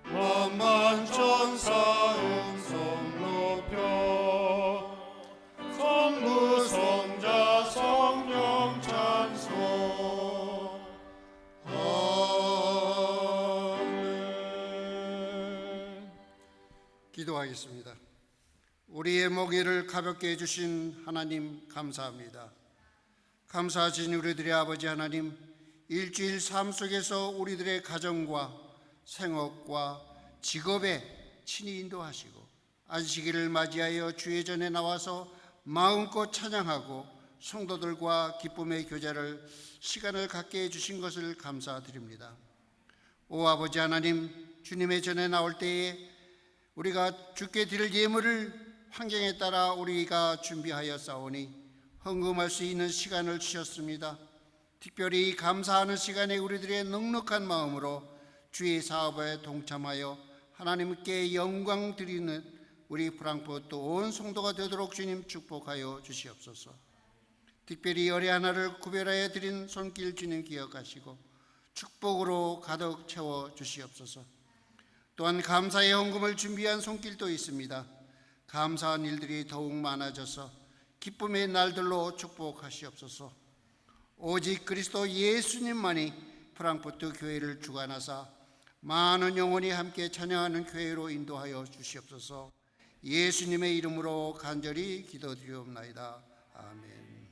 만만천사 음성 높여 성부 성자 성령 찬송 아멘. 기도하겠습니다. 우리의 목일을 가볍게 해주신 하나님 감사합니다. 감사하신 우리들의 아버지 하나님, 일주일 삶 속에서 우리들의 가정과 생업과 직업에 친히 인도하시고 안식일을 맞이하여 주의 전에 나와서 마음껏 찬양하고 성도들과 기쁨의 교제를 시간을 갖게 해주신 것을 감사드립니다. 오 아버지 하나님, 주님의 전에 나올 때에 우리가 주께 드릴 예물을 환경에 따라 우리가 준비하여 싸우니 헌금할 수 있는 시간을 주셨습니다. 특별히 감사하는 시간에 우리들의 넉넉한 마음으로 주의 사업에 동참하여 하나님께 영광 드리는 우리 프랑크푸르트 온 성도가 되도록 주님 축복하여 주시옵소서. 특별히 열의 하나를 구별하여 드린 손길 주님 기억하시고 축복으로 가득 채워 주시옵소서. 또한 감사의 헌금을 준비한 손길도 있습니다. 감사한 일들이 더욱 많아져서 기쁨의 날들로 축복하시옵소서. 오직 그리스도 예수님만이 프랑크푸르트 교회를 주관하사 많은 영혼이 함께 찬양하는 교회로 인도하여 주시옵소서. 예수님의 이름으로 간절히 기도드리옵나이다. 아멘.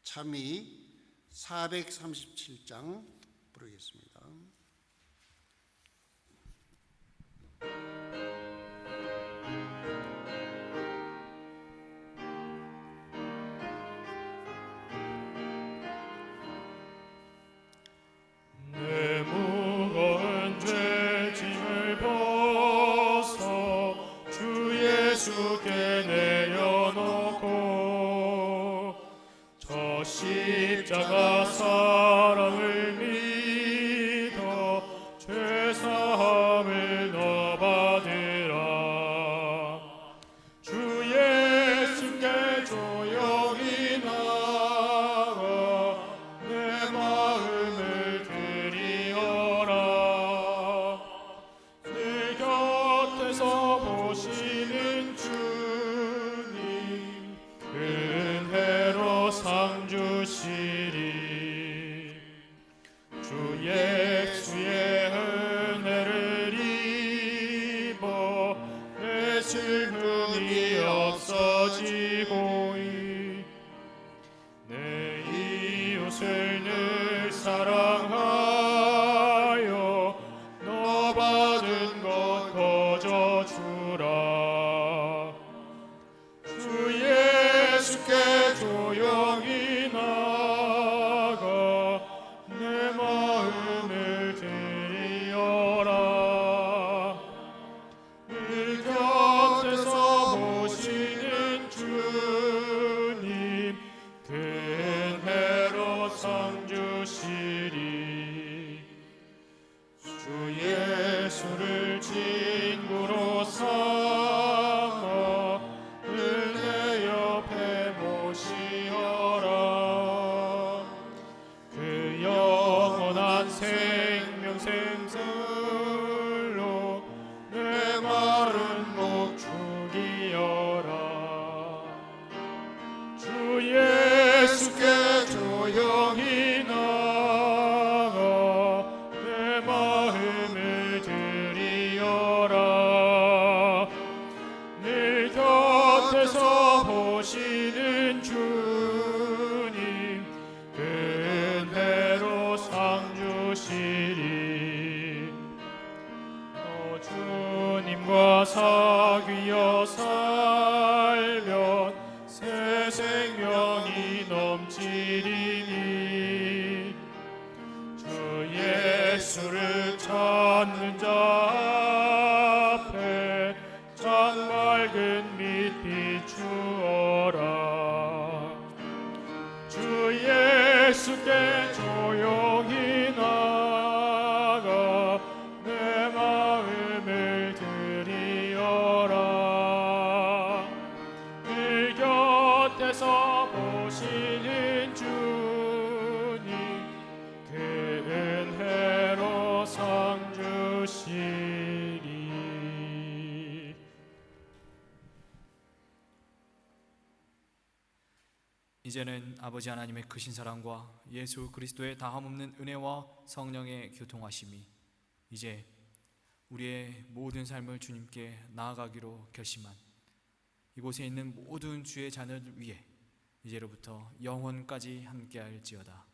참이 437장 부르겠습니다. 내 무거운 죄짐을 벗어 주 예수께 내려놓고 저 십자가 사랑을 믿어 죄사함을 너 받으라. 주 예수께 조용히 나가 내 마음을 드리어라. 내 곁에서 보시는 주님 은혜로 상 주시리. 주 예수의 은혜를 입어 내 슬픔이 없어지고 내 이웃을 늘 사랑하여 보시는 주님 그 은혜로 상 주시리. 또 주님과 사귀어 살면 새 생명이 넘치리니 주 예수를 찾는 자 앞에 참 맑은 빛 비추어라. 주 예수께 조용히 나가 내 마음을 드리어라. 늘 곁에서 보시는 주님 그 은혜로 상 주시리. 이제는 아버지 하나님의 크신 사랑과 예수 그리스도의 다함없는 은혜와 성령의 교통하심이 이제 우리의 모든 삶을 주님께 나아가기로 결심한 이곳에 있는 모든 주의 자녀들 위해 이제로부터 영원까지 함께할지어다.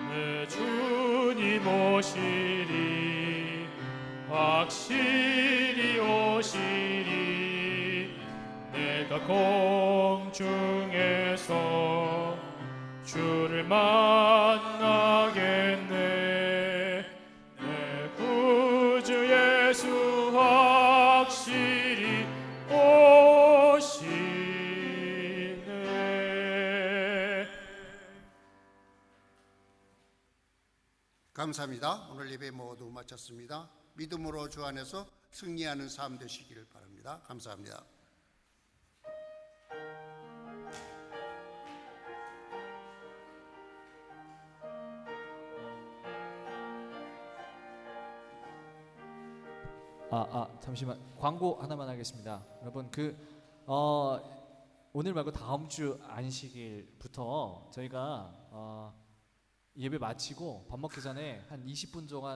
내 주님 오시리 확실히 오시리. 내가 공중에서 주를 만나겠네. 내 구주 예수 확실히 오시네. 감사합니다. 오늘 예배 모두 마쳤습니다. 믿음으로 주 안에서 승리하는 삶 되시기를 바랍니다. 감사합니다. 잠시만 광고 하나만 하겠습니다. 여러분 오늘 말고 다음 주 안식일부터 저희가 예배 마치고 밥 먹기 전에 한 20분 동안